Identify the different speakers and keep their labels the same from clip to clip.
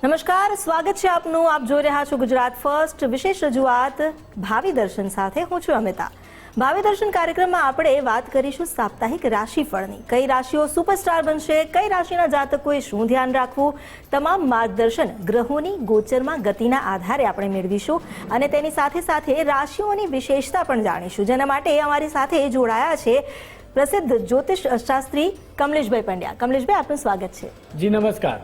Speaker 1: નમસ્કાર, સ્વાગત છે આપનું. આપ જોઈ રહ્યા છો ગુજરાત ફર્સ્ટ. વિશેષ રજૂઆત ભાવિ દર્શન સાથે. હું છું અમિતા. ભાવિ દર્શન કાર્યક્રમમાં આપણે વાત કરીશું સાપ્તાહિક રાશિફળની. કઈ રાશિઓ સુપરસ્ટાર બનશે, કઈ રાશિના જાતકોએ શું ધ્યાન રાખવું, તમામ માર્ગદર્શન ગ્રહોની ગોચરમાં ગતિના આધારે આપણે મેળવીશું અને તેની સાથે સાથે રાશિઓની વિશેષતા પણ જાણીશું. જેના માટે અમારી સાથે જોડાયા છે પ્રસિદ્ધ જ્યોતિષ શાસ્ત્રી કમલેશભાઈ પંડ્યા. કમલેશભાઈ, આપનું સ્વાગત છે.
Speaker 2: જી નમસ્કાર.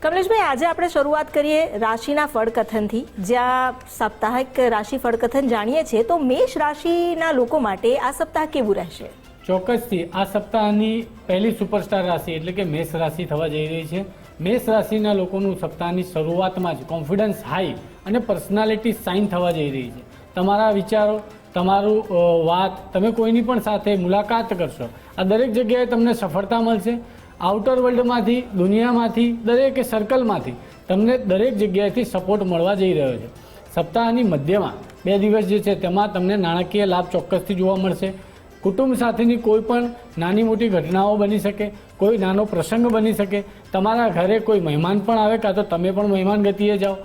Speaker 1: કમલેશભાઈ, આજે આપણે શરૂઆત કરીએ રાશિના ફળકથનથી. જ્યાં સાપ્તાહિક રાશિ ફળકથન જાણીએ છીએ, તો મેષ રાશિના લોકો માટે આ સપ્તાહ કેવું રહેશે?
Speaker 2: ચોક્કસથી આ સપ્તાહની પહેલી સુપરસ્ટાર રાશિ એટલે કે મેષ રાશિ થવા જઈ રહી છે. મેષ રાશિના લોકોનું સપ્તાહની શરૂઆતમાં જ કોન્ફિડન્સ હાઈ અને પર્સનાલિટી સાઇન થવા જઈ રહી છે. તમારા વિચારો, તમારું વાત, તમે કોઈની પણ સાથે મુલાકાત કરશો, આ દરેક જગ્યાએ તમને સફળતા મળશે. આઉટર વર્લ્ડમાંથી, દુનિયામાંથી, દરેક સર્કલમાંથી તમને દરેક જગ્યાએથી સપોર્ટ મળવા જઈ રહ્યો છે. સપ્તાહની મધ્યમાં 2 દિવસ જે છે તેમાં તમને નાણાકીય લાભ ચોક્કસથી જોવા મળશે. કુટુંબ સાથેની કોઈ પણ નાની મોટી ઘટનાઓ બની શકે, કોઈ નાનો પ્રસંગ બની શકે, તમારા ઘરે કોઈ મહેમાન પણ આવે કાં તો તમે પણ મહેમાન ગતિએ જાઓ.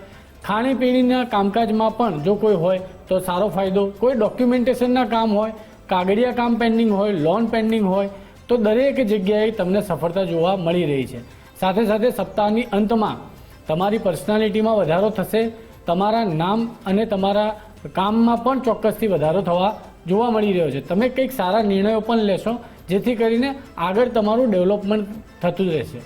Speaker 2: ખાણીપીણીના કામકાજમાં પણ જો કોઈ હોય તો સારો ફાયદો. કોઈ ડોક્યુમેન્ટેશનના કામ હોય, કાગળિયા કામ પેન્ડિંગ હોય, લોન પેન્ડિંગ હોય, તો દરેક જગ્યાએ તમને સફળતા જોવા મળી રહી છે. સાથે સાથે સપ્તાહની અંતમાં તમારી પર્સનાલિટીમાં વધારો થશે. તમારા નામ અને તમારા કામમાં પણ ચોક્કસથી વધારો થવા જોવા મળી રહ્યો છે. તમે કંઈક સારા નિર્ણયો પણ લેશો જેથી કરીને આગળ તમારું ડેવલપમેન્ટ થતું રહેશે.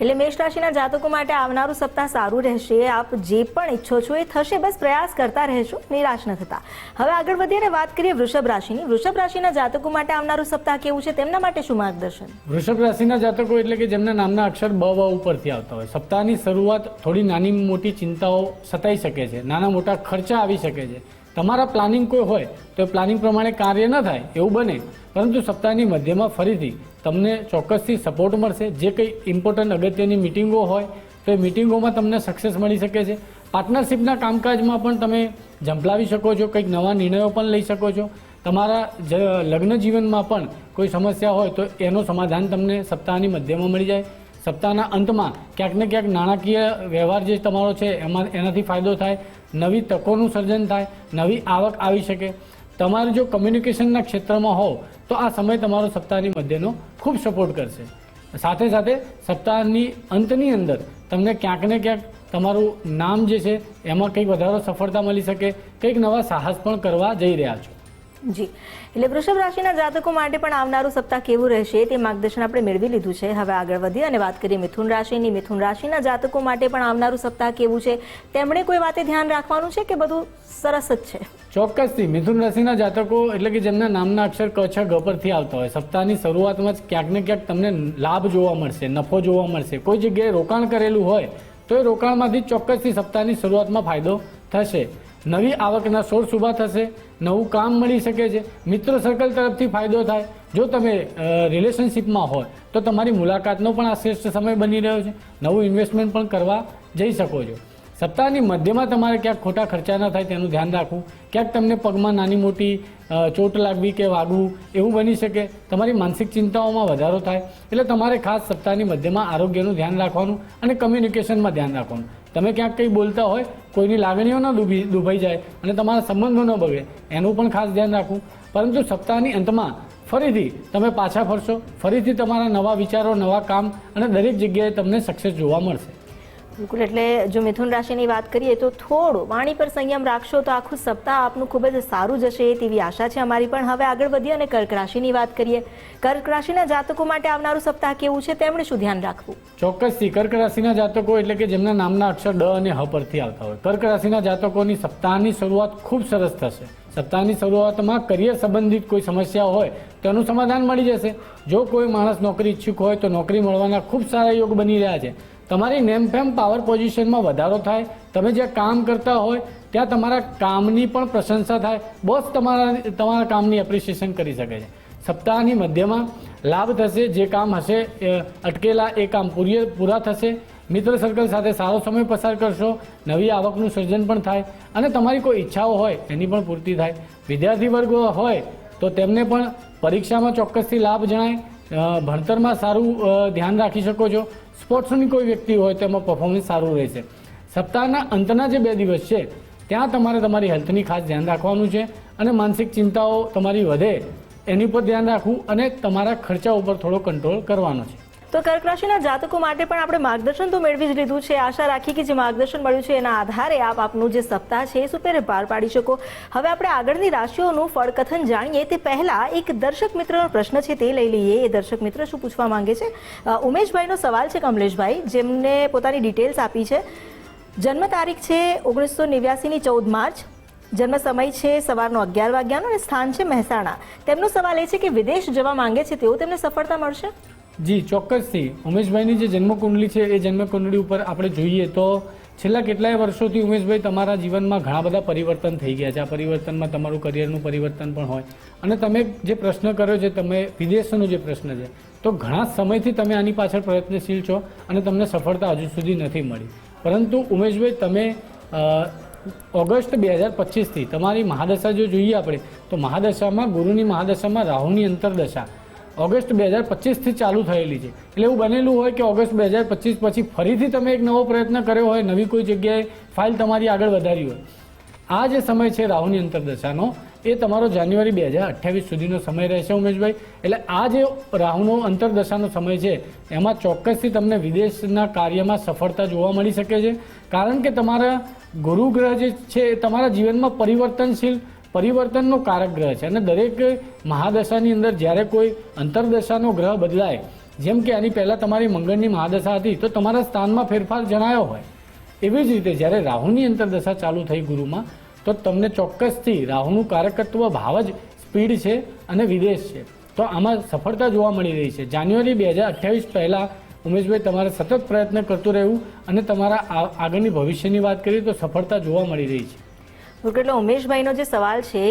Speaker 1: એટલે મેષ રાશિના જાતકો માટે આવનારું સપ્તાહ સારું રહેશે. આપ જે પણ ઈચ્છો છો એ થશે. બસ પ્રયાસ કરતા રહેશો, નિરાશ ન થતા. હવે આગળ વધીએ અને વાત કરીએ વૃષભ રાશિની. વૃષભ રાશિના જાતકો માટે આવનારું સપ્તાહ કેવું છે, તેમના માટે શું માર્ગદર્શન?
Speaker 2: વૃષભ રાશિના જાતકો એટલે કે જેમના નામના અક્ષર બ વ ઉપરથી આવતા હોય, સપ્તાહની શરૂઆત થોડી નાની મોટી ચિંતાઓ સતાઈ શકે છે, નાના મોટા ખર્ચા આવી શકે છે. તમારા પ્લાનિંગ કોઈ હોય તો એ પ્લાનિંગ પ્રમાણે કાર્ય ન થાય એવું બને, પરંતુ સપ્તાહની મધ્યમાં ફરીથી તમને ચોક્કસથી સપોર્ટ મળશે. જે કંઈ ઇમ્પોર્ટન્ટ અગત્યની મિટિંગો હોય તો એ મિટિંગોમાં તમને સક્સેસ મળી શકે છે. પાર્ટનરશિપના કામકાજમાં પણ તમે ઝંપલાવી શકો છો, કંઈક નવા નિર્ણયો પણ લઈ શકો છો. તમારા લગ્ન જીવનમાં પણ કોઈ સમસ્યા હોય તો એનું સમાધાન તમને સપ્તાહની મધ્યમાં મળી જાય. સપ્તાહના અંતમાં ક્યાંક ને ક્યાંક નાણાકીય વ્યવહાર જે તમારો છે એનાથી ફાયદો થાય, નવી તકોનું સર્જન થાય, નવી આવક આવી શકે. તમારે જો કમ્યુનિકેશનના ક્ષેત્રમાં હોવ તો આ સમય તમારો સપ્તાહની મધ્યનો ખૂબ સપોર્ટ કરશે. સાથે સાથે સપ્તાહની અંતની અંદર તમને ક્યાંક ને ક્યાંક તમારું નામ જે છે એમાં કંઈક વધારો સફળતા મળી શકે, કંઈક નવા સાહસ પણ કરવા જઈ રહ્યા છો.
Speaker 1: જી, એટલે વૃષભ રાશિના જાતકો માટે પણ આવનારું સપ્તાહ કેવું રહેશે તે માર્ગદર્શન આપણે મેળવી લીધું છે. હવે આગળ વધીએ અને વાત કરીએ મિથુન રાશિની. મિથુન રાશિના જાતકો માટે પણ આવનારું સપ્તાહ કેવું છે, તેમણે કોઈ વાતે ધ્યાન રાખવાનું છે કે બધું સરસ જ છે?
Speaker 2: ચોક્કસથી મિથુન રાશિના જાતકો એટલે કે જેમના નામના અક્ષર ક, છ, ગ પરથી આવતા હોય, સપ્તાહની શરૂઆતમાં જ ક્યાંક ને ક્યાંક તમને લાભ જોવા મળશે, નફો જોવા મળશે. કોઈ જગ્યાએ રોકાણ કરેલું હોય તો એ રોકાણમાંથી ચોક્કસથી સપ્તાહની શરૂઆતમાં ફાયદો થશે. નવી આવકના સોર્સ ઊભા થશે, નવું કામ મળી શકે છે, મિત્ર સર્કલ તરફથી ફાયદો થાય. જો તમે રિલેશનશિપમાં હોય તો તમારી મુલાકાતનો પણ આ શ્રેષ્ઠ સમય બની રહ્યો છે. નવું ઇન્વેસ્ટમેન્ટ પણ કરવા જઈ શકો છો. સપ્તાહની મધ્યમાં તમારે ક્યાંક ખોટા ખર્ચા ન થાય તેનું ધ્યાન રાખવું. ક્યાંક તમને પગમાં નાની મોટી ચોટ લાગવી કે વાગવું એવું બની શકે. તમારી માનસિક ચિંતાઓમાં વધારો થાય. એટલે તમારે ખાસ સપ્તાહની મધ્યમાં આરોગ્યનું ધ્યાન રાખવાનું અને કમ્યુનિકેશનમાં ધ્યાન રાખવાનું. તમે ક્યાંક કંઈ બોલતા હોય, કોઈની લાગણીઓ ન દુભાઈ જાય અને તમારા સંબંધો ન બગડે એનું પણ ખાસ ધ્યાન રાખવું. પરંતુ સપ્તાહની અંતમાં ફરીથી તમે પાછા ફરશો, ફરીથી તમારા નવા વિચારો, નવા કામ અને દરેક જગ્યાએ તમને સક્સેસ જોવા મળશે.
Speaker 1: બિલકુલ. એટલે જો મિથુન રાશિની વાત કરીએ તો થોડું વાણી પર સંયમ રાખશો તો આખું સપ્તાહ આપનું ખૂબ જ સારું જશે તેવી આશા છે અમારી પણ. હવે આગળ વધીએ અને કર્ક રાશિની વાત કરીએ. કર્ક રાશિના જાતકો માટે આવનારું સપ્તાહ કેવું છે, તેમણે શું ધ્યાન રાખવું?
Speaker 2: ચોક્કસથી કર્ક રાશિના જાતકો એટલે કે જેમના નામના અક્ષર ડ અને હ પરથી આવતા હોય, કર્ક રાશિના જાતકોની સપ્તાહની શરૂઆત ખૂબ સરસ થશે. સપ્તાહની શરૂઆતમાં કરિયર સંબંધિત કોઈ સમસ્યા હોય તો એનું સમાધાન મળી જશે. જો કોઈ માણસ નોકરી ઈચ્છુક હોય તો નોકરી મળવાના ખૂબ સારા યોગ બની રહ્યા છે. તમારી નેમ ફેમ પાવર પોઝિશનમાં વધારો થાય. તમે જ્યાં કામ કરતા હોય ત્યાં તમારા કામની પણ પ્રશંસા થાય. બોસ તમારા કામની એપ્રિસિએશન કરી શકે છે. સપ્તાહની મધ્યમાં લાભ થશે. જે કામ હશે અટકેલા એ કામ પૂરા થશે. મિત્ર સર્કલ સાથે સારો સમય પસાર કરશો. નવી આવકનું સર્જન પણ થાય અને તમારી કોઈ ઈચ્છાઓ હોય એની પણ પૂર્તિ થાય. વિદ્યાર્થી વર્ગ હોય તો તેમને પણ પરીક્ષામાં ચોક્કસથી લાભ જણાય. ભણતરમાં સારું ધ્યાન રાખી શકો છો. સ્પોર્ટ્સની કોઈ વ્યક્તિ હોય તો એમાં પરફોર્મન્સ સારું રહેશે. સપ્તાહના અંતના જે 2 દિવસ છે ત્યાં તમારે તમારી હેલ્થની ખાસ ધ્યાન રાખવાનું છે અને માનસિક ચિંતાઓ તમારી વધે એની પર ધ્યાન રાખવું અને તમારા ખર્ચા ઉપર થોડો કંટ્રોલ કરવાનો છે.
Speaker 1: તો કર્ક રાશિના જાતકો માટે પણ આપણે માર્ગદર્શન તો મેળવી જ લીધું છે. આશા રાખી કે જે માર્ગદર્શન મળ્યું છે એના આધારે આપ આપનું જે સપ્તાહ છે એ સુપેરે પાર પાડી શકો. હવે આપણે આગળની રાશિઓનું ફળકથન જાણીએ તે પહેલા એક દર્શક મિત્રનો પ્રશ્ન છે તે લઈ લઈએ. એ દર્શક મિત્ર શું પૂછવા માંગે છે? ઉમેશભાઈનો સવાલ છે, કમલેશભાઈ, જેમને પોતાની ડિટેલ્સ આપી છે. જન્મ તારીખ છે 1989ની 14 માર્ચ, જન્મ સમય છે સવારનો 11 વાગ્યાનો અને સ્થાન છે મહેસાણા. તેમનો સવાલ એ છે કે વિદેશ જવા માંગે છે તેઓ, તેમને સફળતા મળશે?
Speaker 2: જી ચોક્કસથી. ઉમેશભાઈની જે જન્મકુંડલી છે એ જન્મકુંડલી ઉપર આપણે જોઈએ તો છેલ્લા કેટલાય વર્ષોથી ઉમેશભાઈ તમારા જીવનમાં ઘણા બધા પરિવર્તન થઈ ગયા છે. આ પરિવર્તનમાં તમારું કરિયરનું પરિવર્તન પણ હોય અને તમે જે પ્રશ્ન કર્યો છે, તમે વિદેશનો જે પ્રશ્ન છે, તો ઘણા સમયથી તમે આની પાછળ પ્રયત્નશીલ છો અને તમને સફળતા હજુ સુધી નથી મળી. પરંતુ ઉમેશભાઈ તમે ઓગસ્ટ 2025થી તમારી મહાદશા જો જોઈએ આપણે તો મહાદશામાં ગુરુની મહાદશામાં રાહુની અંતરદશા ઓગસ્ટ 2025થી ચાલુ થયેલી છે. એટલે એવું બનેલું હોય કે ઓગસ્ટ 2025 પછી ફરીથી તમે એક નવો પ્રયત્ન કર્યો હોય, નવી કોઈ જગ્યાએ ફાઇલ તમારી આગળ વધારી હોય. આ જે સમય છે રાહુની અંતરદશાનો એ તમારો જાન્યુઆરી 2028 સુધીનો સમય રહેશે ઉમેશભાઈ. એટલે આ જે રાહુનો અંતરદશાનો સમય છે એમાં ચોક્કસથી તમને વિદેશના કાર્યમાં સફળતા જોવા મળી શકે છે. કારણ કે તમારા ગુરુ ગ્રહ જે છે એ તમારા જીવનમાં પરિવર્તનનો કારક ગ્રહ છે અને દરેક મહાદશાની અંદર જ્યારે કોઈ અંતરદશાનો ગ્રહ બદલાય, જેમ કે આની પહેલાં તમારી મંગળની મહાદશા હતી તો તમારા સ્થાનમાં ફેરફાર જણાયો હોય, એવી જ રીતે જ્યારે રાહુની અંતરદશા ચાલુ થઈ ગુરુમાં તો તમને ચોક્કસથી રાહુનું કારકત્વ ભાવ જ સ્પીડ છે અને વિદેશ છે. તો આમાં સફળતા જોવા મળી રહી છે. જાન્યુઆરી 2028 પહેલાં ઉમેશભાઈ તમારે સતત પ્રયત્ન કરતું રહેવું અને તમારા આગળની ભવિષ્યની વાત કરીએ તો સફળતા જોવા મળી રહી છે.
Speaker 1: એટલે ઉમેશભાઈનો જે સવાલ છે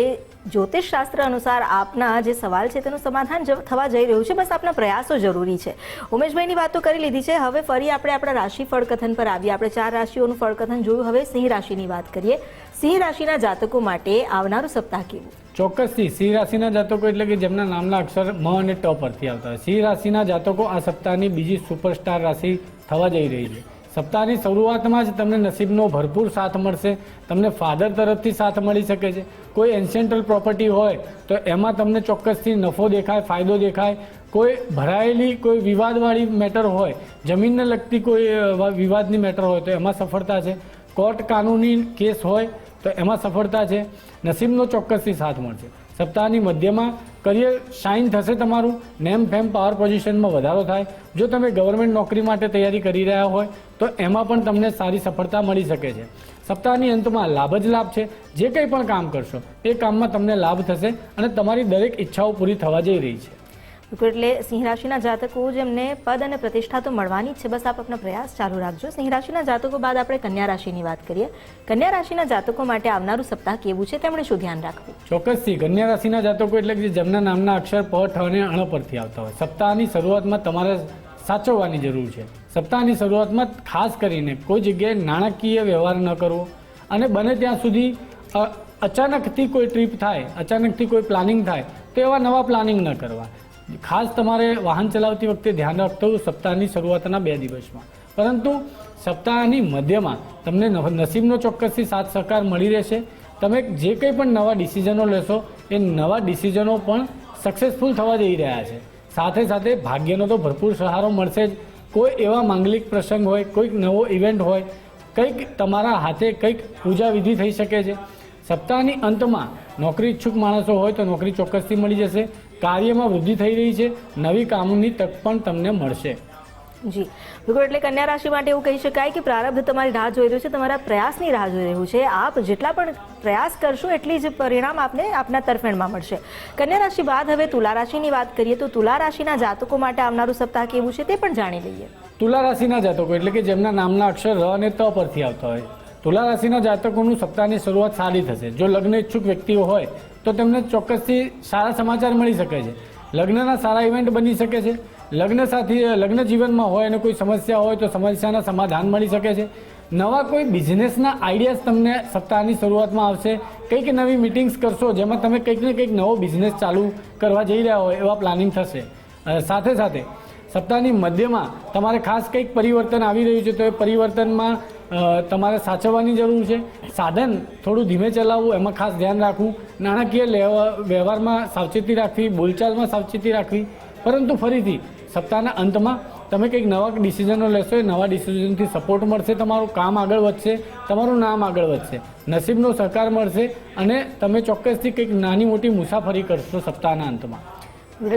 Speaker 1: જ્યોતિષ શાસ્ત્ર અનુસાર આપના જે સવાલ છે તેનું સમાધાન થવા જઈ રહ્યું છે. બસ આપના પ્રયાસો જરૂરી છે. ઉમેશભાઈની વાત તો કરી લીધી છે. હવે ફરી આપણે આપણા રાશિ ફળકથન પર આવીએ. આપણે 4 રાશિઓનું ફળકથન જોયું. હવે સિંહ રાશિની વાત કરીએ. સિંહ રાશિના જાતકો માટે આવનારું સપ્તાહ કેવું?
Speaker 2: ચોક્કસથી સિંહ રાશિના જાતકો એટલે કે જેમના નામના અક્ષર મ અને ટ પરથી આવતા હોય, સિંહ રાશિના જાતકો આ સપ્તાહની બીજી સુપરસ્ટાર રાશિ થવા જઈ રહી છે. સપ્તાહની શરૂઆતમાં જ તમને નસીબનો ભરપૂર સાથ મળશે. તમને ફાધર તરફથી સાથ મળી શકે છે. કોઈ એન્સેન્ટ્રલ પ્રોપર્ટી હોય તો એમાં તમને ચોક્કસથી નફો દેખાય, ફાયદો દેખાય. કોઈ ભરાયેલી કોઈ વિવાદવાળી મેટર હોય, જમીનને લગતી કોઈ વિવાદની મેટર હોય તો એમાં સફળતા છે. કોર્ટ કાનૂની કેસ હોય તો એમાં સફળતા છે. નસીબનો ચોક્કસથી સાથ મળશે. સપ્તાહની મધ્યમાં કરિયર શાઇન થશે. તમારું નેમ ફેમ પાવર પોઝિશનમાં વધારો થાય. જો તમે ગવર્મેન્ટ નોકરી માટે તૈયારી કરી રહ્યા હોય તો એમાં પણ તમને સારી સફળતા મળી શકે છે. સપ્તાહની અંતમાં લાભ જ લાભ છે. જે કંઈ પણ કામ કરશો એ કામમાં તમને લાભ થશે અને તમારી દરેક ઈચ્છાઓ પૂરી થવા જઈ રહી છે.
Speaker 1: એટલે સિંહ રાશિના જાતકો જેમને પદ અને પ્રતિષ્ઠા તો મળવાની જ છે. બસ આપ આપના પ્રયાસ ચાલુ રાખજો. સિંહ રાશિના જાતકો બાદ આપણે કન્યા રાશિની વાત કરીએ. કન્યા રાશિના જાતકો માટે આવનારું સપ્તાહ કેવું છે, તેમણે શું ધ્યાન રાખવું?
Speaker 2: ચોક્કસથી કન્યા રાશિના જાતકો એટલે કે જેમના નામના અક્ષર પ, ઠ અને અણ પરથી આવતા હોય, સપ્તાહની શરૂઆતમાં તમારે સાચવવાની જરૂર છે. સપ્તાહની શરૂઆતમાં ખાસ કરીને કોઈ જગ્યાએ નાણાકીય વ્યવહાર ન કરવો અને બને ત્યાં સુધી અચાનકથી કોઈ ટ્રીપ થાય, અચાનકથી કોઈ પ્લાનિંગ થાય તો એવા નવા પ્લાનિંગ ન કરવા. ખાસ તમારે વાહન ચલાવતી વખતે ધ્યાન રાખવું સપ્તાહની શરૂઆતના 2 દિવસમાં. પરંતુ સપ્તાહની મધ્યમાં તમને નસીબનો ચોક્કસથી સાથ સહકાર મળી રહેશે. તમે જે કંઈ પણ નવા ડિસિઝનો લેશો એ નવા ડિસિઝનો પણ સક્સેસફુલ થવા જઈ રહ્યા છે. સાથે સાથે ભાગ્યનો તો ભરપૂર સહારો મળશે જ. કોઈ એવા માંગલિક પ્રસંગ હોય, કોઈક નવો ઇવેન્ટ હોય, કંઈક તમારા હાથે કંઈક પૂજા વિધિ થઈ શકે છે. સપ્તાહની અંતમાં નોકરી ઈચ્છુક માણસો હોય તો નોકરી ચોક્કસથી મળી જશે. કાર્યમાં વૃદ્ધિ થઈ રહી છે. નવી કામની તક પણ તમને મળશે.
Speaker 1: જી બિલકુલ. એટલે કન્યા રાશિ માટે એવું કહી શકાય કે પ્રારબ્ધ તમારી રાહ જોઈ રહ્યું છે, તમારા પ્રયાસની રાહ જોઈ રહ્યું છે. આપ જેટલા પણ પ્રયાસ કરશો એટલી જ પરિણામ આપને આપના તરફેણમાં મળશે. કન્યા રાશિ બાદ હવે તુલા રાશિની વાત કરીએ તો તુલા રાશિના જાતકો માટે આવનારું સપ્તાહ કેવું છે તે પણ જાણી લઈએ.
Speaker 2: તુલા રાશિના જાતકો એટલે કે જેમના નામના અક્ષર ર અને ત પરથી આવતા હોય, તુલા રાશિના જાતકોનું સપ્તાહની શરૂઆત સારી થશે. જો લગ્ન ઈચ્છુક વ્યક્તિઓ હોય તો તેમને ચોક્કસથી સારા સમાચાર મળી શકે છે. લગ્નના સારા ઇવેન્ટ બની શકે છે. લગ્ન જીવનમાં હોય અને કોઈ સમસ્યા હોય તો સમસ્યાના સમાધાન મળી શકે છે. નવા કોઈ બિઝનેસના આઈડિયાઝ તમને સપ્તાહની શરૂઆતમાં આવશે. કંઈક નવી મિટિંગ્સ કરશો જેમાં તમે કંઈક ને કંઈક નવો બિઝનેસ ચાલુ કરવા જઈ રહ્યા હોય એવા પ્લાનિંગ થશે. સાથે સાથે સપ્તાહની મધ્યમાં તમારે ખાસ કંઈક પરિવર્તન આવી રહ્યું છે, તો એ પરિવર્તનમાં તમારે સાચવવાની જરૂર છે. સાધન થોડું ધીમે ચલાવવું, એમાં ખાસ ધ્યાન રાખવું. નાણાકીય વ્યવહારમાં સાવચેતી રાખવી, બોલચાલમાં સાવચેતી રાખવી. પરંતુ ફરીથી સપ્તાહના અંતમાં તમે કંઈક નવા ડિસિઝનો લેશો, એ નવા ડિસિઝનથી સપોર્ટ મળશે, તમારું કામ આગળ વધશે, તમારું નામ આગળ વધશે, નસીબનો સહકાર મળશે અને તમે ચોક્કસથી કંઈક નાની મોટી મુસાફરી કરશો સપ્તાહના અંતમાં.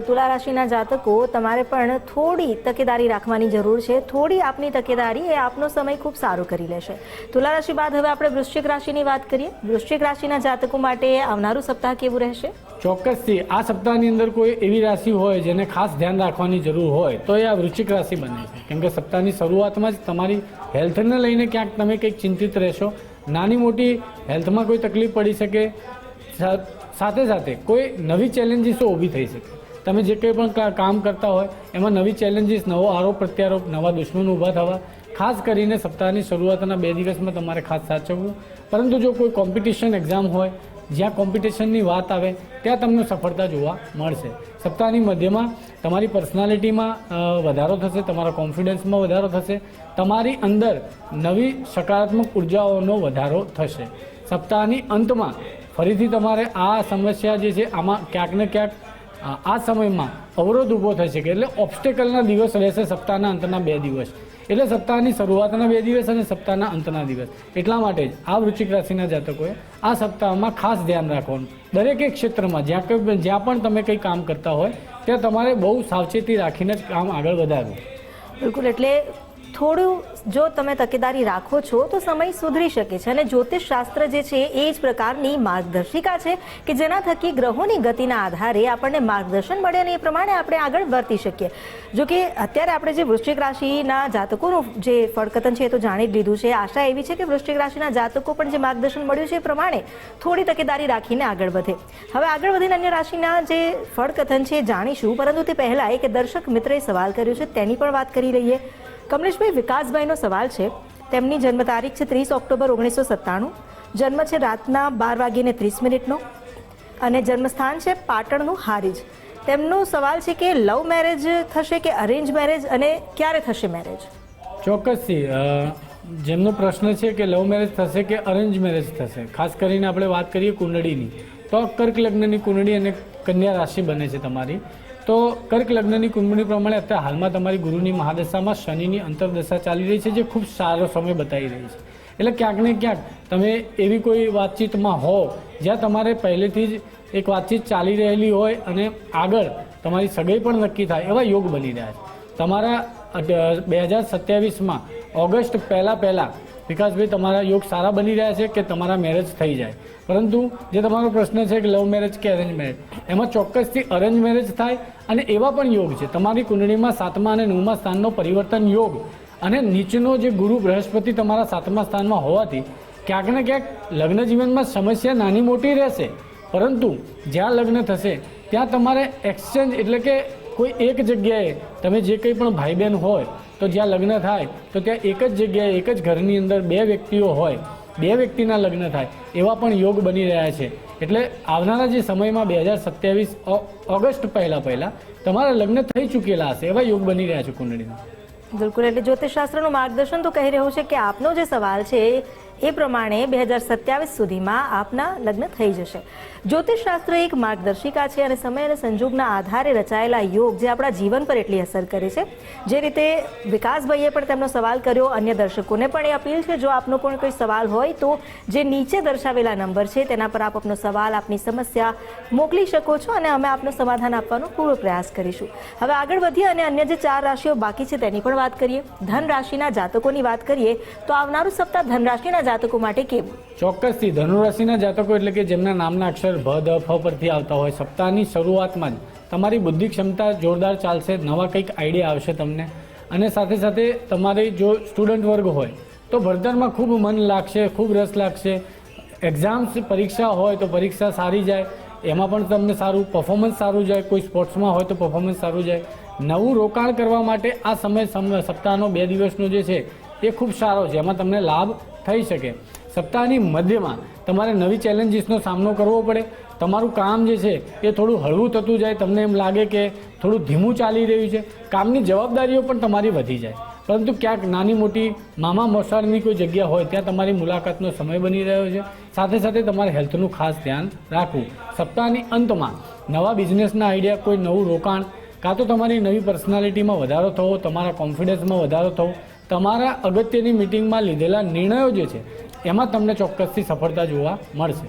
Speaker 1: તુલા રાશિના જાતકો, તમારે પણ થોડી તકેદારી રાખવાની જરૂર છે. થોડી આપની તકેદારી એ આપનો સમય ખૂબ સારો કરી લેશે. તુલા રાશિ બાદ હવે આપણે વૃશ્ચિક રાશિની વાત કરીએ. વૃશ્ચિક રાશિના જાતકો માટે આવનારું સપ્તાહ કેવું રહેશે?
Speaker 2: ચોક્કસથી આ સપ્તાહની અંદર કોઈ એવી રાશિ હોય જેને ખાસ ધ્યાન રાખવાની જરૂર હોય તો એ આ વૃશ્ચિક રાશિ બને છે. કેમ કે સપ્તાહની શરૂઆતમાં જ તમારી હેલ્થને લઈને ક્યાંક તમે કંઈક ચિંતિત રહેશો. નાની મોટી હેલ્થમાં કોઈ તકલીફ પડી શકે, સાથે સાથે કોઈ નવી ચેલેન્જીસો ઊભી થઈ શકે. તમે જે કંઈ પણ કામ કરતા હોય એમાં નવી ચેલેન્જીસ, નવો આરોપ પ્રત્યારોપ, નવા દુશ્મનો ઊભા થવા. ખાસ કરીને સપ્તાહની શરૂઆતના 2 દિવસમાં તમારે ખાસ સાચવવું. પરંતુ જો કોઈ કોમ્પિટિશન એક્ઝામ હોય, જ્યાં કોમ્પિટિશનની વાત આવે ત્યાં તમને સફળતા જોવા મળશે. સપ્તાહની મધ્યમાં તમારી પર્સનાલિટીમાં વધારો થશે, તમારા કોન્ફિડન્સમાં વધારો થશે, તમારી અંદર નવી સકારાત્મક ઉર્જાઓનો વધારો થશે. સપ્તાહની અંતમાં ફરીથી તમારે આ સમસ્યા જે છે આમાં ક્યાંક ને ક્યાંક આ સમયમાં અવરોધ ઊભો થઈ શકે. એટલે ઓબ્સ્ટેકલના દિવસ રહેશે સપ્તાહના અંતના 2 દિવસ. એટલે સપ્તાહની શરૂઆતના 2 દિવસ અને સપ્તાહના અંતના દિવસ. એટલા માટે જ આ વૃશ્ચિક રાશિના જાતકોએ આ સપ્તાહમાં ખાસ ધ્યાન રાખવાનું. દરેક ક્ષેત્રમાં જ્યાં પણ તમે કંઈ કામ કરતા હોય ત્યાં તમારે બહુ સાવચેતી રાખીને જ કામ આગળ વધારવું.
Speaker 1: બિલકુલ. એટલે થોડું જો તમે તકેદારી રાખો છો તો સમય સુધરી શકે છે. અને જ્યોતિષ શાસ્ત્ર જે છે એ જ પ્રકારની માર્ગદર્શિકા છે કે જેના થકી ગ્રહોની ગતિના આધારે આપણને માર્ગદર્શન મળે અને એ પ્રમાણે આપણે આગળ વર્તી શકીએ. જો કે અત્યારે આપણે જે વૃશ્ચિક રાશિના જાતકોનું જે ફળકથન છે એ તો જાણી જ લીધું છે. આશા એવી છે કે વૃશ્ચિક રાશિના જાતકો પણ જે માર્ગદર્શન મળ્યું છે એ પ્રમાણે થોડી તકેદારી રાખીને આગળ વધે. હવે આગળ વધીને અન્ય રાશિના જે ફળકથન છે એ જાણીશું, પરંતુ તે પહેલાં એક દર્શક મિત્રએ સવાલ કર્યો છે તેની પણ વાત કરી લઈએ. કમલેશભાઈ, વિકાસભાઈનો સવાલ છે. તેમની જન્મ તારીખ છે 30 ઓક્ટોબર 1997. જન્મ છે રાતના 12:30 અને જન્મસ્થાન છે પાટણનું હારીજ. તેમનો સવાલ છે કે લવ મેરેજ થશે કે અરેન્જ મેરેજ અને ક્યારે થશે મેરેજ?
Speaker 2: ચોક્કસથી જેમનો પ્રશ્ન છે કે લવ મેરેજ થશે કે અરેન્જ મેરેજ થશે, ખાસ કરીને આપણે વાત કરીએ કુંડળીની, તો કર્ક લગ્નની કુંડળી અને કન્યા રાશિ બને છે તમારી. તો કર્ક લગ્નની કુંડળી પ્રમાણે અત્યારે હાલમાં તમારી ગુરુની મહાદશામાં શનિની અંતરદશા ચાલી રહી છે, જે ખૂબ સારો સમય બતાવી રહી છે. એટલે ક્યાંક ને ક્યાંક તમે એવી કોઈ વાતચીતમાં હો જ્યાં તમારે પહેલેથી જ એક વાતચીત ચાલી રહેલી હોય અને આગળ તમારી સગાઈ પણ નક્કી થાય, એવા યોગ બની રહ્યા છે. તમારા 2027માં ઓગસ્ટ પહેલાં વિકાસભાઈ તમારા યોગ સારા બની રહ્યા છે કે તમારા મેરેજ થઈ જાય. પરંતુ જે તમારો પ્રશ્ન છે કે લવ મેરેજ કે અરેન્જ મેરેજ, એમાં ચોક્કસથી અરેન્જ મેરેજ થાય અને એવા પણ યોગ છે. તમારી કુંડળીમાં 7મા અને 9મા સ્થાનનો પરિવર્તન યોગ અને નીચેનો જે ગુરુ બૃહસ્પતિ તમારા 7મા સ્થાનમાં હોવાથી ક્યાંક ને ક્યાંક લગ્ન જીવનમાં સમસ્યા નાની મોટી રહેશે. પરંતુ જ્યાં લગ્ન થશે ત્યાં તમારે એક્સચેન્જ એટલે કે કોઈ એક જગ્યાએ તમે જે કંઈ પણ ભાઈ બહેન હોય તો જ્યાં લગ્ન થાય તો ત્યાં એક જ જગ્યાએ એક જ ઘરની અંદર 2 વ્યક્તિઓ હોય, 2 વ્યક્તિના લગ્ન થાય, એવા પણ યોગ બની રહ્યા છે. એટલે આવનારા જે સમયમાં 2027 ઓગસ્ટ પહેલાં તમારા લગ્ન થઈ ચૂકેલા હશે, એવા યોગ બની રહ્યા છે કુંડળીના.
Speaker 1: બિલકુલ. એટલે જ્યોતિષશાસ્ત્રનું માર્ગદર્શન તો કહી રહ્યું છે કે આપનો જે સવાલ છે એ પ્રમાણે 2027 સુધીમાં આપના લગ્ન થઈ જશે. જ્યોતિષશાસ્ત્ર એક માર્ગદર્શિકા છે અને સમય અને સંજોગના આધારે રચાયેલા યોગ જે આપણા જીવન પર એટલી અસર કરે છે. જે રીતે વિકાસભાઈએ પણ તેમનો સવાલ કર્યો, અન્ય દર્શકોને પણ એ અપીલ છે, જો આપનો પણ કોઈ સવાલ હોય તો જે નીચે દર્શાવેલા નંબર છે તેના પર આપ આપનો સવાલ, આપની સમસ્યા મોકલી શકો છો અને અમે આપનો સમાધાન આપવાનો પૂરો પ્રયાસ કરીશું. હવે આગળ વધીએ અને અન્ય જે 4 રાશિઓ બાકી છે તેની પણ વાત કરીએ. ધન રાશિના જાતકોની વાત કરીએ તો આવનારું સપ્તાહ ધન રાશિના જાતકો માટે કેવું?
Speaker 2: ચોક્કસથી ધનુ રાશિના જાતકો એટલે કે જેમના નામના અક્ષર ભ, ધ, ફ પરથી આવતા હોય, સપ્તાહની શરૂઆતમાં જ તમારી બુદ્ધિ ક્ષમતા જોરદાર ચાલશે, નવા કંઈક આઈડિયા આવશે તમને. અને સાથે સાથે તમારે જો સ્ટુડન્ટ વર્ગ હોય તો ભણતરમાં ખૂબ મન લાગશે, ખૂબ રસ લાગશે. એક્ઝામ્સ પરીક્ષા હોય તો પરીક્ષા સારી જાય, એમાં પણ તમને સારું પરફોર્મન્સ સારું જાય. કોઈ સ્પોર્ટ્સમાં હોય તો પરફોર્મન્સ સારું જાય. નવું રોકાણ કરવા માટે આ સમય સપ્તાહનો 2 દિવસનો જે છે એ ખૂબ સારો છે, એમાં તમને લાભ થઈ શકે. સપ્તાહની મધ્યમાં તમારે નવી ચેલેન્જીસનો સામનો કરવો પડે. તમારું કામ જે છે એ થોડું હળવું થતું જાય, તમને એમ લાગે કે થોડું ધીમું ચાલી રહ્યું છે, કામની જવાબદારીઓ પણ તમારી વધી જાય. પરંતુ ક્યાંક નાની મોટી મામા મોસાળની કોઈ જગ્યા હોય ત્યાં તમારી મુલાકાતનો સમય બની રહ્યો છે. સાથે સાથે તમારે હેલ્થનું ખાસ ધ્યાન રાખવું. સપ્તાહની અંતમાં નવા બિઝનેસના આઈડિયા, કોઈ નવું રોકાણ, કાં તો તમારી નવી પર્સનાલિટીમાં વધારો થવો, તમારા કોન્ફિડન્સમાં વધારો થવો, તમારા અગત્યની મિટિંગમાં લીધેલા નિર્ણયો જે છે એમાં તમને ચોક્કસથી સફળતા જોવા મળશે.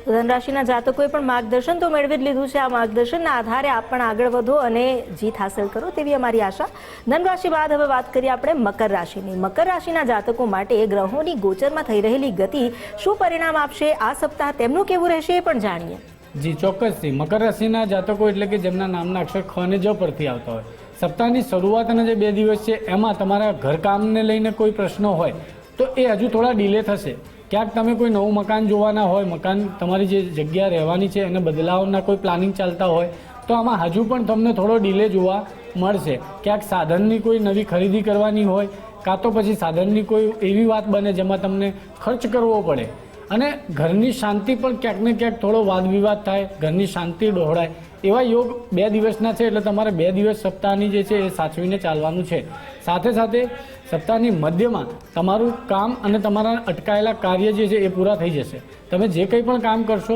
Speaker 1: ધનરાશિના જાતકોએ પણ માર્ગદર્શન તો મેળવી જ લીધું છે. આ માર્ગદર્શનના આધારે આપ પણ આગળ વધો અને જીત હાંસલ કરો તેવી અમારી આશા. ધનરાશિ બાદ હવે વાત કરીએ આપણે મકર રાશિની. મકર રાશિના જાતકો માટે ગ્રહોની ગોચરમાં થઈ રહેલી ગતિ શું પરિણામ આપશે, આ સપ્તાહ તેમનું કેવું રહેશે એ પણ જાણીએ.
Speaker 2: જી ચોક્કસથી. મકર રાશિના જાતકો એટલે કે જેમના નામના અક્ષર ખ અને જ પરથી આવતા હોય, સપ્તાહની શરૂઆતના જે 2 દિવસ છે એમાં તમારા ઘરકામને લઈને કોઈ પ્રશ્નો હોય તો એ હજુ થોડા ડિલે થશે. ક્યાંક તમે કોઈ નવું મકાન જોવાના હોય, મકાન તમારી જે જગ્યા રહેવાની છે એને બદલાવના કોઈ પ્લાનિંગ ચાલતા હોય તો આમાં હજુ પણ તમને થોડો ડિલે જોવા મળશે. ક્યાંક સાધનની કોઈ નવી ખરીદી કરવાની હોય, કાં તો પછી સાધનની કોઈ એવી વાત બને જેમાં તમને ખર્ચ કરવો પડે, અને ઘરની શાંતિ પણ ક્યાંક ને ક્યાંક થોડો વાદ વિવાદ થાય, ઘરની શાંતિ ડહોળાય, એવા યોગ 2 દિવસના છે. એટલે તમારે 2 દિવસ સપ્તાહની જે છે એ સાચવીને ચાલવાનું છે. સાથે સાથે સપ્તાહની મધ્યમાં તમારું કામ અને તમારા અટકાયેલા કાર્ય જે છે એ પૂરા થઈ જશે. તમે જે કંઈ પણ કામ કરશો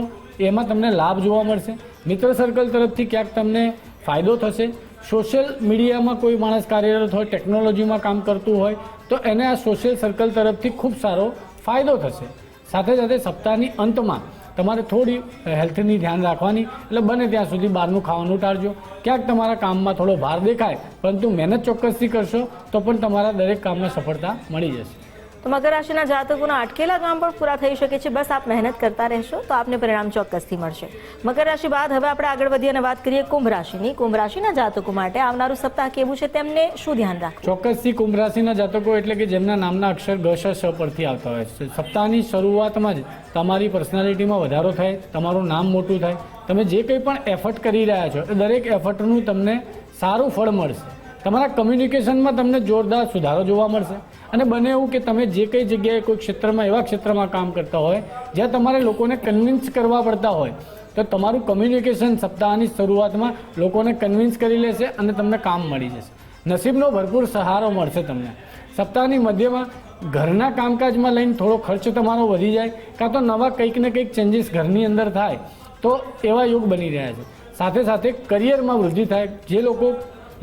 Speaker 2: એમાં તમને લાભ જોવા મળશે. મિત્ર સર્કલ તરફથી ક્યાંક તમને ફાયદો થશે. સોશિયલ મીડિયામાં કોઈ માણસ કાર્યરત હોય, ટેકનોલોજીમાં કામ કરતું હોય તો એને આ સોશિયલ સર્કલ તરફથી ખૂબ સારો ફાયદો થશે. સાથે સાથે સપ્તાહની અંતમાં તમારે થોડી હેલ્થની ધ્યાન રાખવાની, એટલે બને ત્યાં સુધી બહારનું ખાવાનું ટાળજો. ક્યાંક તમારા કામમાં થોડો ભાર દેખાય પરંતુ મહેનત ચોક્કસથી કરશો તો પણ તમારા દરેક કામમાં સફળતા મળી જશે.
Speaker 1: તો મકર રાશિના જાતકોના અટકેલા કામ પણ પૂરા થઈ શકે છે. બસ આપ મહેનત કરતા રહેશો તો આપને પરિણામ ચોક્કસથી મળશે. મકર રાશિ બાદ હવે આપણે આગળ વધીએ અને વાત કરીએ કુંભ રાશિની. કુંભ રાશિના જાતકો માટે આવનારું સપ્તાહ કેવું છે, તેમને શું ધ્યાન રાખવું?
Speaker 2: ચોક્કસથી કુંભ રાશિના જાતકો એટલે કે જેમના નામના અક્ષર ગ, શ, શ પરથી આવતા હોય છે, સપ્તાહની શરૂઆતમાં જ તમારી પર્સનાલિટીમાં વધારો થાય, તમારું નામ મોટું થાય. તમે જે કંઈ પણ એફર્ટ કરી રહ્યા છો એ દરેક એફર્ટનું તમને સારું ફળ મળશે. તમારા કમ્યુનિકેશનમાં તમને જોરદાર સુધારો જોવા મળશે. અને બને એવું કે તમે જે કઈ જગ્યાએ કોઈ ક્ષેત્રમાં, એવા ક્ષેત્રમાં કામ કરતા હોય જ્યાં તમારે લોકોને કન્વિન્સ કરવા પડતા હોય તો તમારું કમ્યુનિકેશન સપ્તાહની શરૂઆતમાં લોકોને કન્વિન્સ કરી લેશે અને તમને કામ મળી જશે. નસીબનો ભરપૂર સહારો મળશે તમને. સપ્તાહની મધ્યમાં ઘરના કામકાજમાં લઈને થોડો ખર્ચ તમારો વધી જાય, કાં તો નવા કંઈક ને કંઈક ચેન્જીસ ઘરની અંદર થાય તો એવા યોગ બની રહ્યા છે. સાથે સાથે કરિયરમાં વૃદ્ધિ થાય. જે લોકો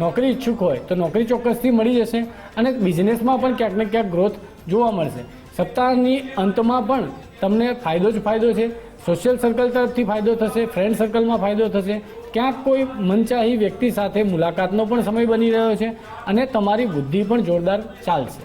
Speaker 2: નોકરી ઈચ્છુક હોય તો નોકરી ચોક્કસથી મળી જશે અને બિઝનેસમાં પણ ક્યાંક ને ક્યાંક ગ્રોથ જોવા મળશે. સપ્તાહની અંતમાં પણ તમને ફાયદો જ ફાયદો છે. સોશિયલ સર્કલ તરફથી ફાયદો થશે, ફ્રેન્ડ સર્કલમાં ફાયદો થશે, ક્યાંક કોઈ મનચાહી વ્યક્તિ સાથે મુલાકાતનો પણ સમય બની રહ્યો છે અને તમારી બુદ્ધિ પણ જોરદાર ચાલશે.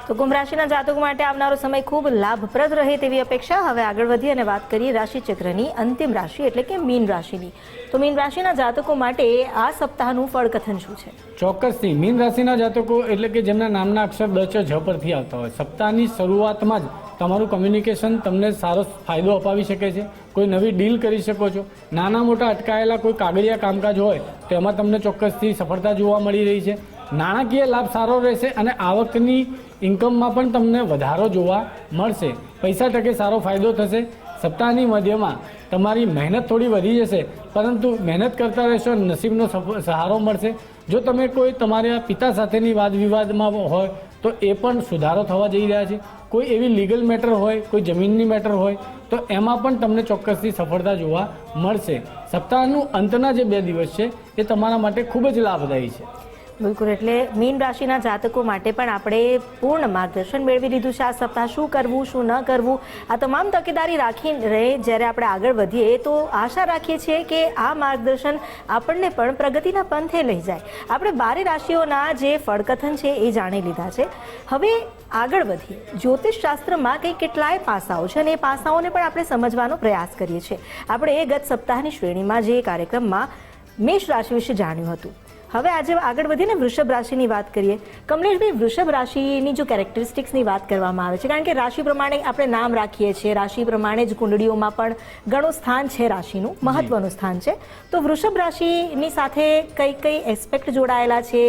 Speaker 1: તો કુંભ રાશિના જાતકો માટે આવનારો સમય ખૂબ લાભપ્રદ રહે તેવી અપેક્ષા. હવે આગળ વધીએ અને વાત કરીએ રાશિચક્રની અંતિમ રાશિ એટલે કે મીન રાશિની. તો મીન રાશિના જાતકો માટે આ સપ્તાહનું ફળકથન શું છે?
Speaker 2: ચોક્કસથી મીન રાશિના જાતકો એટલે કે જેમના નામના અક્ષર દ, ચ, જ પરથી આવતા હોય, સપ્તાહની શરૂઆતમાં જ તમારું કમ્યુનિકેશન તમને સારો ફાયદો અપાવી શકે છે. કોઈ નવી ડીલ કરી શકો છો. નાના મોટા અટકાયેલા કોઈ કાગળિયા કામકાજ હોય તો એમાં તમને ચોક્કસથી સફળતા જોવા મળી રહી છે. નાણાકીય લાભ સારો રહેશે અને આવકની ઇન્કમમાં પણ તમને વધારો જોવા મળશે. પૈસા ટકે સારો ફાયદો થશે. સપ્તાહની મધ્યમાં તમારી મહેનત થોડી વધી જશે પરંતુ મહેનત કરતા રહેશો, નસીબનો સહારો મળશે. જો તમે કોઈ તમારા પિતા સાથેની વાદ વિવાદમાં હોય તો એ પણ સુધારો થવા જઈ રહ્યા છે. કોઈ એવી લીગલ મેટર હોય, કોઈ જમીનની મેટર હોય તો એમાં પણ તમને ચોક્કસથી સફળતા જોવા મળશે. સપ્તાહનું અંતના જે 2 દિવસ છે એ તમારા માટે ખૂબ જ લાભદાયી છે.
Speaker 1: બિલકુલ. એટલે મીન રાશિના જાતકો માટે પણ આપણે પૂર્ણ માર્ગદર્શન મેળવી લીધું છે. આ સપ્તાહ શું કરવું, શું ન કરવું, આ તમામ તકેદારી રાખીને જ્યારે આપણે આગળ વધીએ તો આશા રાખીએ છીએ કે આ માર્ગદર્શન આપણને પણ પ્રગતિના પંથે લઈ જાય. આપણે 12 રાશિઓના જે ફળકથન છે એ જાણી લીધા છે. હવે આગળ વધીએ. જ્યોતિષ શાસ્ત્રમાં કંઈ કેટલાય પાસાઓ છે અને એ પાસાઓને પણ આપણે સમજવાનો પ્રયાસ કરીએ છીએ. આપણે એ ગત સપ્તાહની શ્રેણીમાં જે કાર્યક્રમમાં મેષ રાશિ વિશે જાણ્યું હતું. હવે આજે આગળ વધીને વૃષભ રાશિની વાત કરીએ. કમલેશભાઈ, વૃષભ રાશિની જો કેરેક્ટરિસ્ટિક્સની વાત કરવામાં આવે છે, કારણ કે રાશિ પ્રમાણે આપણે નામ રાખીએ છીએ, રાશિ પ્રમાણે જ કુંડળીઓમાં પણ ઘણું સ્થાન છે, રાશિનું મહત્વનું સ્થાન છે. તો વૃષભ રાશિની સાથે કઈ કઈ એસ્પેક્ટ જોડાયેલા છે,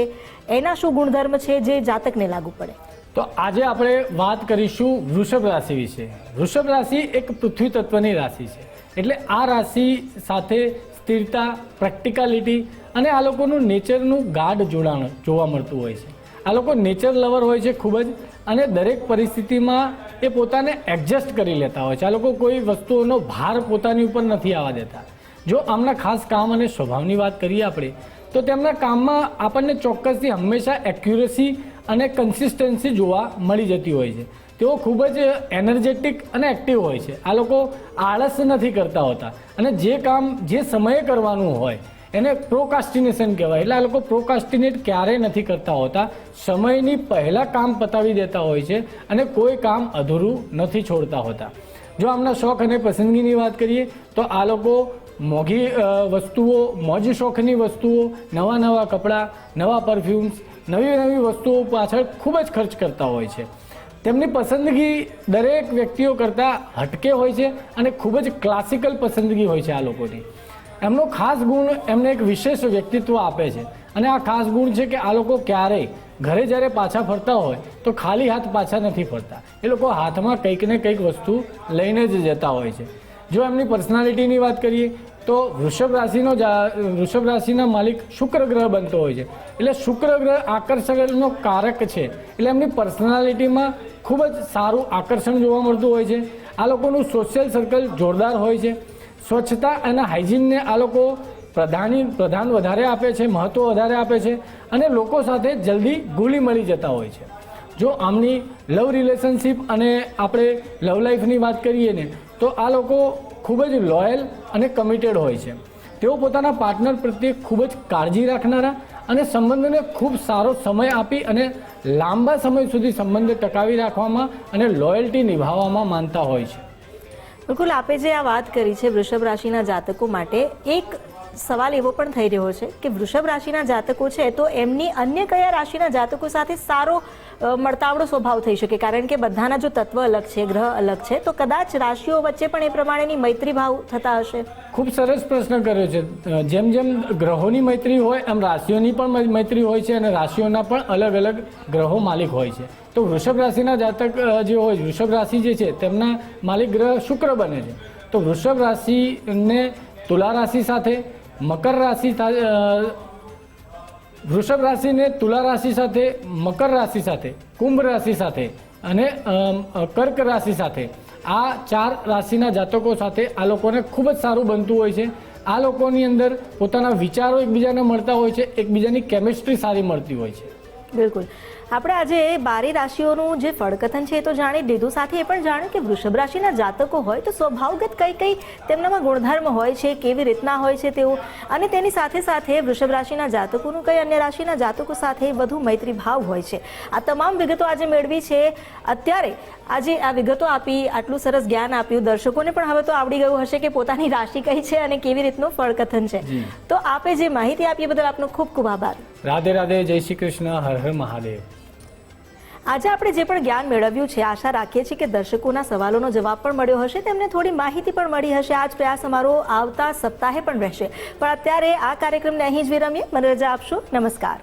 Speaker 1: એના શું ગુણધર્મ છે જે જાતકને લાગુ પડે?
Speaker 2: તો આજે આપણે વાત કરીશું વૃષભ રાશિ વિશે. વૃષભ રાશિ એક પૃથ્વી તત્વની રાશિ છે, એટલે આ રાશિ સાથે સ્થિરતા, પ્રેક્ટિકાલિટી અને આ લોકોનું નેચરનું ગાઢ જોડાણ જોવા મળતું હોય છે. આ લોકો નેચર લવર હોય છે ખૂબ જ, અને દરેક પરિસ્થિતિમાં એ પોતાને એડજસ્ટ કરી લેતા હોય છે. આ લોકો કોઈ વસ્તુઓનો ભાર પોતાની ઉપર નથી આવવા દેતા. જો આમના ખાસ કામ અને સ્વભાવની વાત કરીએ આપણે, તો તેમના કામમાં આપણને ચોક્કસથી હંમેશા એક્યુરેસી અને કન્સિસ્ટન્સી જોવા મળી જતી હોય છે. તેઓ ખૂબ જ એનર્જેટિક અને એક્ટિવ હોય છે. આ લોકો આળસ નથી કરતા હોતા, અને જે કામ જે સમયે કરવાનું હોય એને પ્રોકાસ્ટિનેશન કહેવાય. એટલે આ લોકો પ્રોકાસ્ટિનેટ ક્યારેય નથી કરતા હોતા, સમયની પહેલાં કામ પતાવી દેતા હોય છે અને કોઈ કામ અધૂરું નથી છોડતા હોતા. જો આમના શોખ અને પસંદગીની વાત કરીએ તો આ લોકો મોંઘી વસ્તુઓ, મોજ શોખની વસ્તુઓ, નવા નવા કપડાં, નવા પરફ્યુમ્સ, નવી નવી વસ્તુઓ પાછળ ખૂબ જ ખર્ચ કરતા હોય છે. તેમની પસંદગી દરેક વ્યક્તિઓ કરતાં હટકે હોય છે અને ખૂબ જ ક્લાસિકલ પસંદગી હોય છે આ લોકોની. એમનો ખાસ ગુણ એમને એક વિશેષ વ્યક્તિત્વ આપે છે, અને આ ખાસ ગુણ છે કે આ લોકો ક્યારેય ઘરે જ્યારે પાછા ફરતા હોય તો ખાલી હાથ પાછા નથી ફરતા. એ લોકો હાથમાં કંઈક ને કંઈક વસ્તુ લઈને જ જતા હોય છે. જો એમની પર્સનાલિટીની વાત કરીએ તો વૃષભ રાશિના માલિક શુક્ર ગ્રહ બનતો હોય છે. એટલે શુક્ર ગ્રહ આકર્ષણનો કારક છે, એટલે એમની પર્સનાલિટીમાં ખૂબ જ સારું આકર્ષણ જોવા મળતું હોય છે. આ લોકોનું સોશિયલ સર્કલ જોરદાર હોય છે. સ્વચ્છતા અને હાઇજીનને આ લોકો પ્રધાન વધારે આપે છે, મહત્ત્વ વધારે આપે છે, અને લોકો સાથે જલ્દી ઘુલી મળી જતા હોય છે. જો આમની લવ રિલેશનશિપ અને આપણે લવ લાઈફની વાત કરીએ ને, તો આ લોકો ખૂબ જ લોયલ અને કમિટેડ હોય છે. તેઓ પોતાના પાર્ટનર પ્રત્યે ખૂબ જ કાળજી રાખનારા અને સંબંધોને ખૂબ સારો સમય આપી અને લાંબા સમય સુધી સંબંધ ટકાવી રાખવામાં અને લોયલ્ટી નિભાવવામાં માનતા હોય છે.
Speaker 1: બિલકુલ, આપે જે આ વાત કરી છે વૃષભ રાશિના જાતકો માટે, એક સવાલ એવો પણ થઈ રહ્યો છે કે વૃષભ રાશિના જાતકો છે તો એમની અન્ય કયા રાશિના જાતકો સાથે સારો મળતાવડો સ્વભાવ થઈ શકે? કારણ કે બધાના જો તત્વ અલગ છે, ગ્રહ અલગ છે, તો કદાચ રાશિઓ વચ્ચે પણ એ પ્રમાણેની મૈત્રી ભાવ થતા હશે.
Speaker 2: ખૂબ સરસ પ્રશ્ન કર્યો છે. જેમ જેમ ગ્રહોની મૈત્રી હોય એમ રાશિઓની પણ મૈત્રી હોય છે, અને રાશિઓના પણ અલગ અલગ ગ્રહો માલિક હોય છે. તો વૃષભ રાશિના જાતક જે હોય, વૃષભ રાશિ જે છે તેમના માલિક ગ્રહ શુક્ર બને છે. તો વૃષભ રાશિને તુલા રાશિ સાથે, મકર રાશિ, વૃષભ રાશિને તુલા રાશિ સાથે, મકર રાશિ સાથે, કુંભ રાશિ સાથે અને કર્ક રાશિ સાથે, આ 4 રાશિના જાતકો સાથે આ લોકોને ખૂબ જ સારું બનતું હોય છે. આ લોકોની અંદર પોતાના વિચારો એકબીજાને મળતા હોય છે, એકબીજાની કેમિસ્ટ્રી સારી મળતી હોય છે.
Speaker 1: બિલકુલ, આપણે આજે 12 રાશિઓનું જે ફળકથન છે એ તો જાણી લીધું, સાથે એ પણ જાણ્યું કે વૃષભ રાશિના જાતકો હોય તો સ્વભાવગત કઈ તેમનામાં ગુણધર્મ હોય છે, કેવી રીતના હોય છે તેઓ, અને તેની સાથે સાથે વૃષભ રાશિના જાતકોનું કઈ અન્ય રાશિના જાતકો સાથે વધુ મૈત્રી ભાવ હોય છે. આ તમામ વિગતો આજે મેળવી છે. અત્યારે આજે આ વિગતો આપી, આટલું સરસ જ્ઞાન આપ્યું, દર્શકોને પણ હવે તો આવડી ગયું હશે કે પોતાની રાશિ કઈ છે અને કેવી રીતનું ફળકથન છે. તો આપે જે માહિતી આપી બદલ આપનો ખૂબ ખૂબ આભાર.
Speaker 2: રાધે રાધે, જય શ્રી કૃષ્ણ, હર હર મહાદેવ.
Speaker 1: આજે આપણે જે પણ જ્ઞાન મેળવ્યું છે, આશા રાખીએ છીએ કે દર્શકોના સવાલોનો જવાબ પણ મળ્યો હશે, તેમને થોડી માહિતી પણ મળી હશે. આ જ પ્રયાસ અમારો આવતા સપ્તાહે પણ રહેશે. પણ અત્યારે આ કાર્યક્રમને અહીં જ વિરમીએ. મને રજા આપશો. નમસ્કાર.